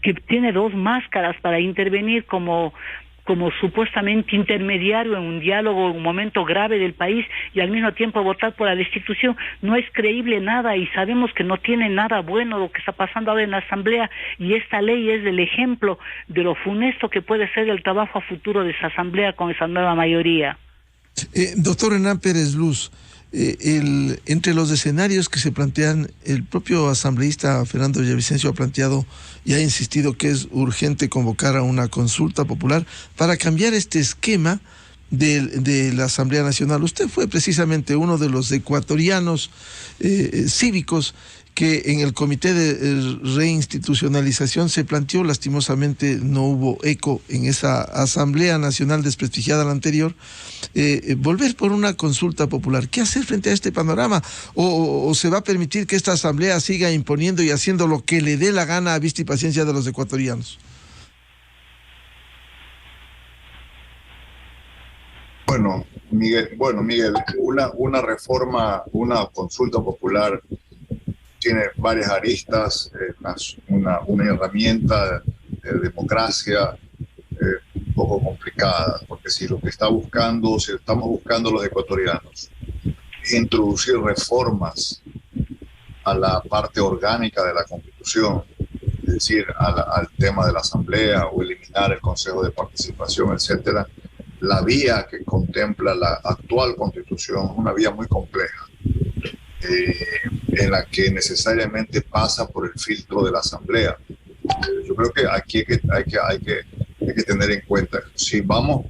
que tiene dos máscaras para intervenir como supuestamente intermediario en un diálogo, en un momento grave del país, y al mismo tiempo votar por la destitución. No es creíble nada, y sabemos que no tiene nada bueno lo que está pasando ahora en la asamblea, y esta ley es el ejemplo de lo funesto que puede ser el trabajo a futuro de esa asamblea con esa nueva mayoría. Doctor Hernán Pérez Luz, entre los escenarios que se plantean, el propio asambleísta Fernando Villavicencio ha planteado y ha insistido que es urgente convocar a una consulta popular para cambiar este esquema de la Asamblea Nacional. Usted fue precisamente uno de los ecuatorianos cívicos que en el Comité de Reinstitucionalización se planteó. Lastimosamente no hubo eco en esa Asamblea Nacional desprestigiada la anterior. Volver por una consulta popular. ¿Qué hacer frente a este panorama? ¿O se va a permitir que esta Asamblea siga imponiendo y haciendo lo que le dé la gana a vista y paciencia de los ecuatorianos? Bueno, Miguel, una reforma, una consulta popular tiene varias aristas, una herramienta de democracia un poco complicada, porque si lo que estamos buscando los ecuatorianos es introducir reformas a la parte orgánica de la Constitución, es decir, al tema de la Asamblea o eliminar el Consejo de Participación, etcétera, la vía que contempla la actual Constitución es una vía muy compleja, en la que necesariamente pasa por el filtro de la Asamblea. Yo creo que aquí hay que tener en cuenta, si vamos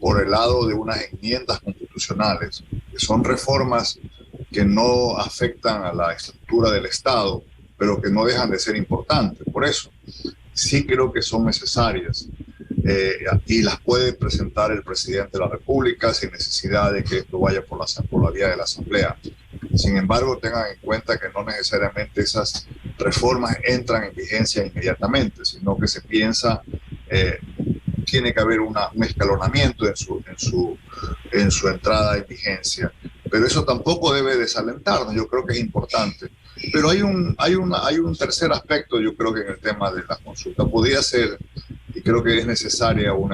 por el lado de unas enmiendas constitucionales, que son reformas que no afectan a la estructura del Estado, pero que no dejan de ser importantes. Por eso, sí creo que son necesarias. Y las puede presentar el presidente de la República sin necesidad de que esto vaya por la vía de la Asamblea. Sin embargo, tengan en cuenta que no necesariamente esas reformas entran en vigencia inmediatamente, sino que se piensa, tiene que haber un escalonamiento en su entrada en vigencia. Pero eso tampoco debe desalentarnos, yo creo que es importante. Pero hay un tercer aspecto, yo creo que en el tema de la consulta podría ser, y creo que es necesaria un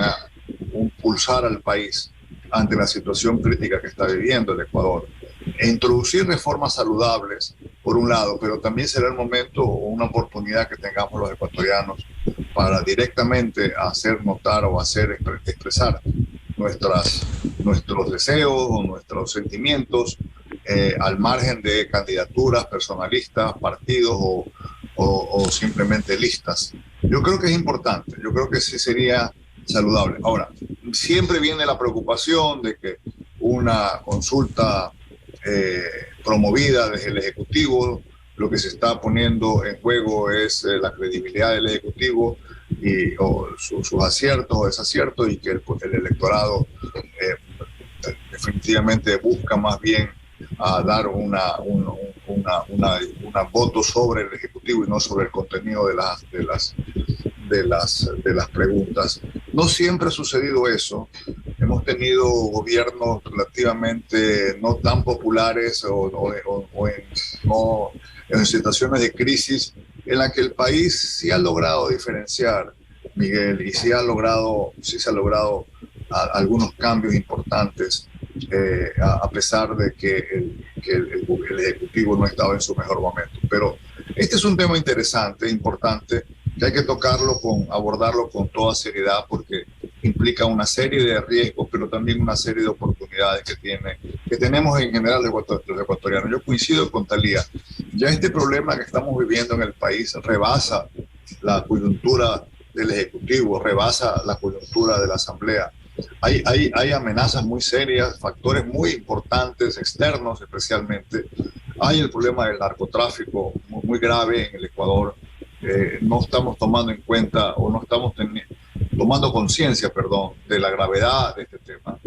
pulsar al país ante la situación crítica que está viviendo el Ecuador, e introducir reformas saludables, por un lado, pero también será el momento o una oportunidad que tengamos los ecuatorianos para directamente hacer notar o hacer expresar nuestros deseos o nuestros sentimientos, al margen de candidaturas personalistas, partidos o simplemente listas. Yo creo que es importante, yo creo que sí sería saludable. Ahora, siempre viene la preocupación de que una consulta promovida desde el Ejecutivo, lo que se está poniendo en juego es la credibilidad del Ejecutivo o sus aciertos o desaciertos, y que el electorado definitivamente busca más bien a dar un voto sobre el Ejecutivo y no sobre el contenido de las preguntas. No siempre ha sucedido eso. Hemos tenido gobiernos relativamente no tan populares o en situaciones de crisis en la que el país sí ha logrado diferenciar, Miguel, y sí se ha logrado algunos cambios importantes, a pesar de que el Ejecutivo no estaba en su mejor momento. Pero este es un tema interesante, importante, que hay que abordarlo con toda seriedad, porque implica una serie de riesgos, pero también una serie de oportunidades que tenemos en general los ecuatorianos. Yo coincido con Talía, ya este problema que estamos viviendo en el país rebasa la coyuntura del Ejecutivo, rebasa la coyuntura de la Asamblea. Hay amenazas muy serias, factores muy importantes, externos especialmente. Hay el problema del narcotráfico muy grave en el Ecuador. No estamos tomando en cuenta o no estamos tomando conciencia, de la gravedad de este tema.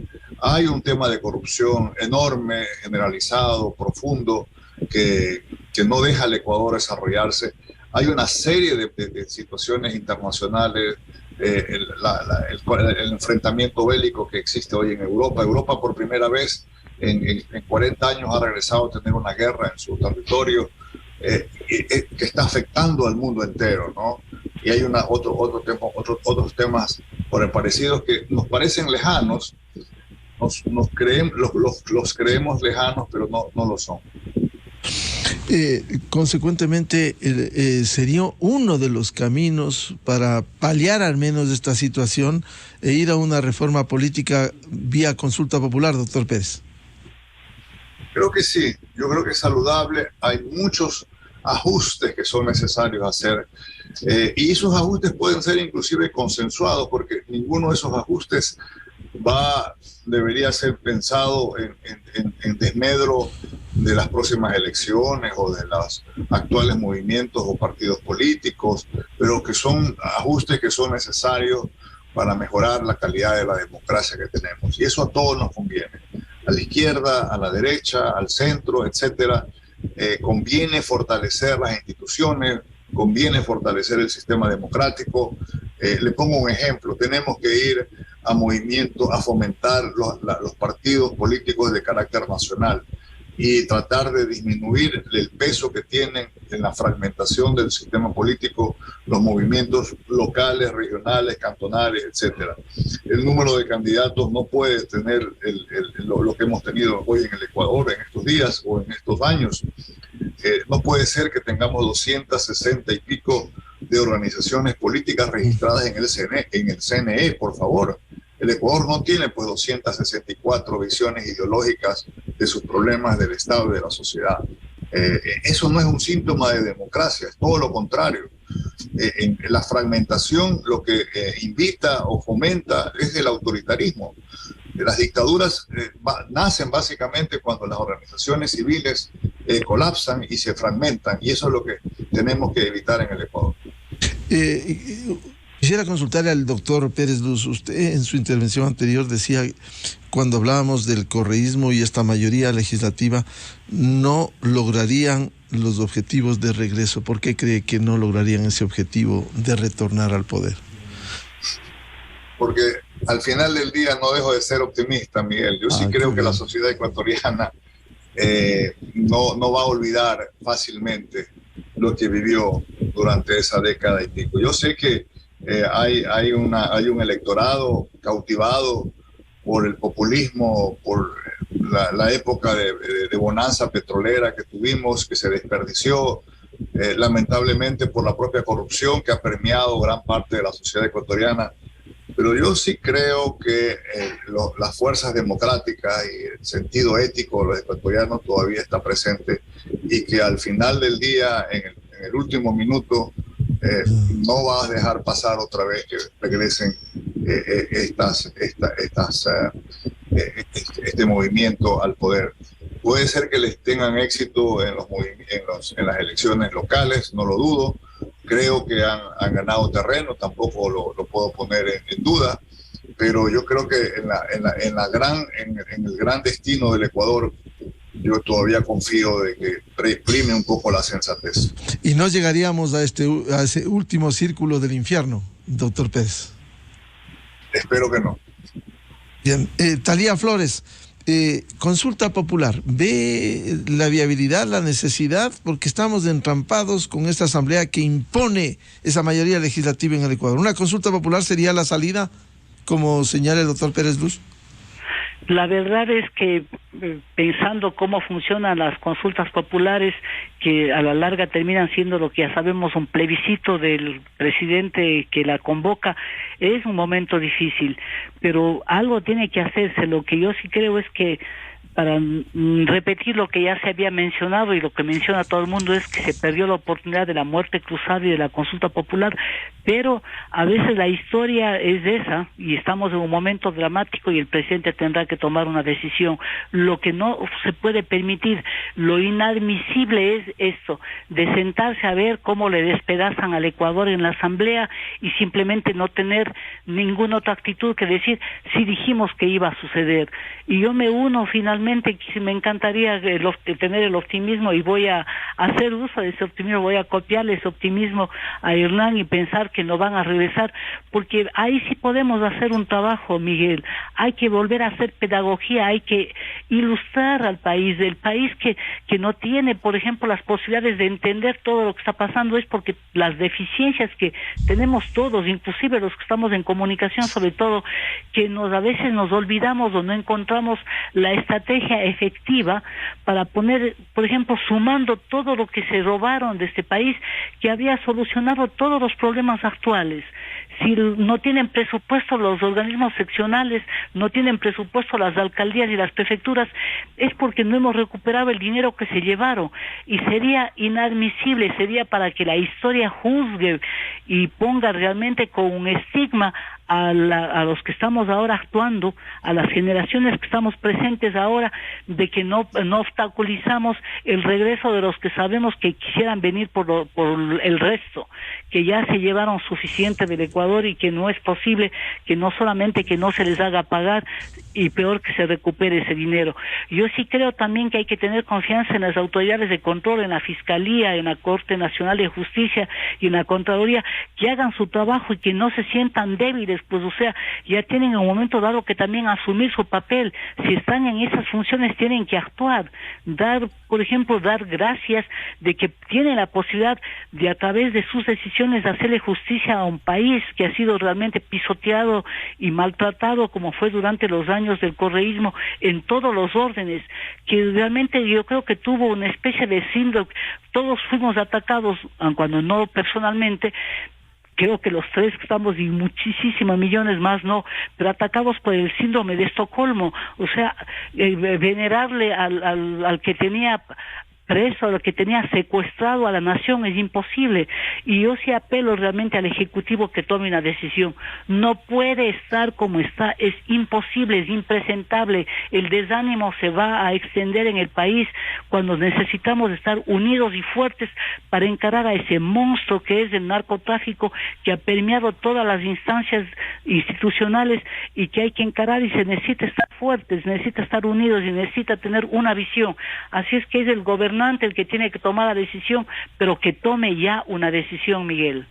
Hay un tema de corrupción enorme, generalizado, profundo, que no deja al Ecuador desarrollarse. Hay una serie de situaciones internacionales, el enfrentamiento bélico que existe hoy en Europa. Europa por primera vez en 40 años ha regresado a tener una guerra en su territorio, que está afectando al mundo entero, ¿no? Y hay otros temas parecidos que nos parecen lejanos, los creemos lejanos, pero no lo son. Consecuentemente, sería uno de los caminos para paliar al menos esta situación e ir a una reforma política vía consulta popular, doctor Pérez. Creo que sí, yo creo que es saludable. Hay muchos ajustes que son necesarios hacer, y esos ajustes pueden ser inclusive consensuados, porque ninguno de esos ajustes debería ser pensado en desmedro de las próximas elecciones o de los actuales movimientos o partidos políticos, pero que son ajustes que son necesarios para mejorar la calidad de la democracia que tenemos. Y eso a todos nos conviene, a la izquierda, a la derecha, al centro, etcétera. Conviene fortalecer las instituciones, conviene fortalecer el sistema democrático. Le pongo un ejemplo: tenemos que ir a movimientos, a fomentar los partidos políticos de carácter nacional y tratar de disminuir el peso que tienen en la fragmentación del sistema político los movimientos locales, regionales, cantonales, etcétera. El número de candidatos no puede tener lo que hemos tenido hoy en el Ecuador en estos días o en estos años. No puede ser que tengamos 260 y pico de organizaciones políticas registradas en el CNE, por favor. El Ecuador no tiene pues 264 visiones ideológicas de sus problemas del Estado y de la sociedad. Eso no es un síntoma de democracia, es todo lo contrario. En la fragmentación lo que invita o fomenta es el autoritarismo. Las dictaduras nacen básicamente cuando las organizaciones civiles colapsan y se fragmentan, y eso es lo que tenemos que evitar en el Ecuador. Quisiera consultarle al doctor Pérez Luz. Usted en su intervención anterior decía, cuando hablábamos del correísmo y esta mayoría legislativa, no lograrían los objetivos de regreso. ¿Por qué cree que no lograrían ese objetivo de retornar al poder? Porque al final del día no dejo de ser optimista, Miguel. Yo sí creo que la sociedad ecuatoriana no va a olvidar fácilmente lo que vivió durante esa década y pico. Yo sé que hay un electorado cautivado por el populismo, por la época de bonanza petrolera que tuvimos, que se desperdició, lamentablemente por la propia corrupción que ha permeado gran parte de la sociedad ecuatoriana. Pero yo sí creo que las fuerzas democráticas y el sentido ético de los ecuatorianos todavía está presente, y que al final del día, en el último minuto, no va a dejar pasar otra vez que regresen este movimiento al poder. Puede ser que les tengan éxito en las elecciones locales, no lo dudo. Creo que han ganado terreno, tampoco lo puedo poner en duda, pero yo creo que en el gran destino del Ecuador, yo todavía confío de que prime un poco la sensatez. ¿Y no llegaríamos a ese último círculo del infierno, doctor Pérez? Espero que no. Bien, Thalía Flores, consulta popular. ¿Ve la viabilidad, la necesidad? Porque estamos entrampados con esta asamblea que impone esa mayoría legislativa en el Ecuador. ¿Una consulta popular sería la salida, como señala el doctor Pérez Luz? La verdad es que pensando cómo funcionan las consultas populares, que a la larga terminan siendo lo que ya sabemos, un plebiscito del presidente que la convoca, es un momento difícil, pero algo tiene que hacerse. Lo que yo sí creo es que, para repetir lo que ya se había mencionado y lo que menciona todo el mundo, es que se perdió la oportunidad de la muerte cruzada y de la consulta popular, pero a veces la historia es esa y estamos en un momento dramático y el presidente tendrá que tomar una decisión. Lo que no se puede permitir, lo inadmisible es esto, de sentarse a ver cómo le despedazan al Ecuador en la asamblea y simplemente no tener ninguna otra actitud que decir, sí dijimos que iba a suceder. Y yo me uno finalmente, me encantaría tener el optimismo, y voy a hacer uso de ese optimismo, voy a copiarle ese optimismo a Hernán y pensar que no van a regresar, porque ahí sí podemos hacer un trabajo, Miguel. Hay que volver a hacer pedagogía, hay que ilustrar al país. El país que no tiene, por ejemplo, las posibilidades de entender todo lo que está pasando es porque las deficiencias que tenemos todos, inclusive los que estamos en comunicación, sobre todo, que a veces nos olvidamos o no encontramos la estrategia efectiva para poner, por ejemplo, sumando todo lo que se robaron de este país, que había solucionado todos los problemas actuales. Si no tienen presupuesto los organismos seccionales, no tienen presupuesto las alcaldías y las prefecturas, es porque no hemos recuperado el dinero que se llevaron, y sería inadmisible, sería para que la historia juzgue y ponga realmente con un estigma a los que estamos ahora actuando, a las generaciones que estamos presentes ahora, de que no obstaculizamos el regreso de los que sabemos que quisieran venir por el resto, que ya se llevaron suficiente del Ecuador y que no es posible que no solamente que no se les haga pagar y peor que se recupere ese dinero. Yo sí creo también que hay que tener confianza en las autoridades de control, en la Fiscalía, en la Corte Nacional de Justicia y en la Contraloría, que hagan su trabajo y que no se sientan débiles, pues o sea, ya tienen en un momento dado que también asumir su papel. Si están en esas funciones tienen que actuar, por ejemplo, dar gracias de que tienen la posibilidad de a través de sus decisiones hacerle justicia a un país que ha sido realmente pisoteado y maltratado como fue durante los años del correísmo en todos los órdenes, que realmente yo creo que tuvo una especie de síndrome. Todos fuimos atacados, cuando no personalmente, creo que los tres que estamos y muchísimos millones más no, pero atacados por el síndrome de Estocolmo, o sea, venerarle al que tenía preso, al que tenía secuestrado a la nación es imposible, y yo sí apelo realmente al Ejecutivo que tome una decisión. No puede estar como está, es imposible, es impresentable. El desánimo se va a extender en el país cuando necesitamos estar unidos y fuertes para encarar a ese monstruo que es el narcotráfico, que ha permeado todas las instancias institucionales y que hay que encarar, y se necesita estar fuertes, necesita estar unidos y necesita tener una visión. Así es que es el gobernante el que tiene que tomar la decisión, pero que tome ya una decisión, Miguel.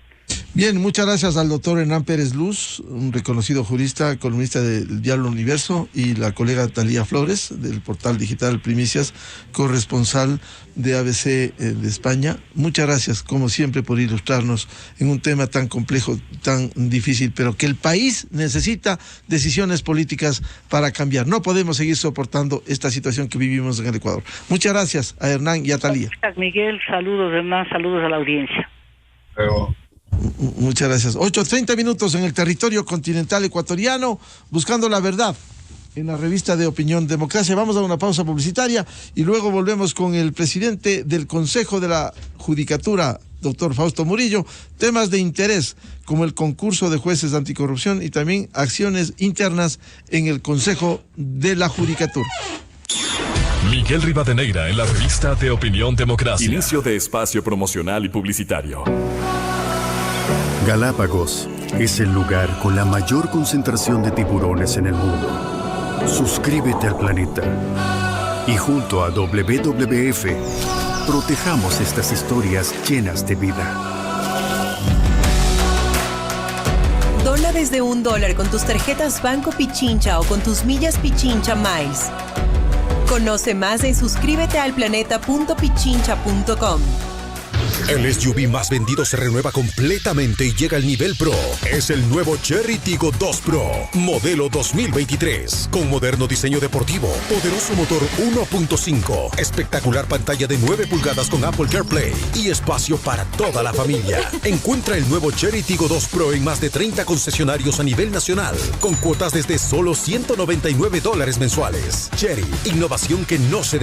Bien, muchas gracias al doctor Hernán Pérez Luz, un reconocido jurista, columnista del Diario Universo, y la colega Talía Flores, del portal digital Primicias, corresponsal de ABC de España. Muchas gracias, como siempre, por ilustrarnos en un tema tan complejo, tan difícil, pero que el país necesita decisiones políticas para cambiar. No podemos seguir soportando esta situación que vivimos en el Ecuador. Muchas gracias a Hernán y a Talía. Gracias, Miguel. Saludos, Hernán. Saludos a la audiencia. Muchas gracias. 8:30 minutos en el territorio continental ecuatoriano, buscando la verdad en la revista de Opinión Democracia. Vamos a una pausa publicitaria y luego volvemos con el presidente del Consejo de la Judicatura, doctor Fausto Murillo. Temas de interés como el concurso de jueces de anticorrupción y también acciones internas en el Consejo de la Judicatura. Miguel Rivadeneira en la revista de Opinión Democracia. Inicio de espacio promocional y publicitario. Galápagos es el lugar con la mayor concentración de tiburones en el mundo. Suscríbete al planeta y junto a WWF protejamos estas historias llenas de vida. Dona desde $1 con tus tarjetas Banco Pichincha o con tus millas Pichincha Miles. Conoce más en suscríbetealplaneta.pichincha.com. El SUV más vendido se renueva completamente y llega al nivel Pro. Es el nuevo Chery Tiggo 2 Pro, modelo 2023, con moderno diseño deportivo, poderoso motor 1.5, espectacular pantalla de 9 pulgadas con Apple CarPlay y espacio para toda la familia. Encuentra el nuevo Chery Tiggo 2 Pro en más de 30 concesionarios a nivel nacional, con cuotas desde solo $199 mensuales. Chery, innovación que no se detiene.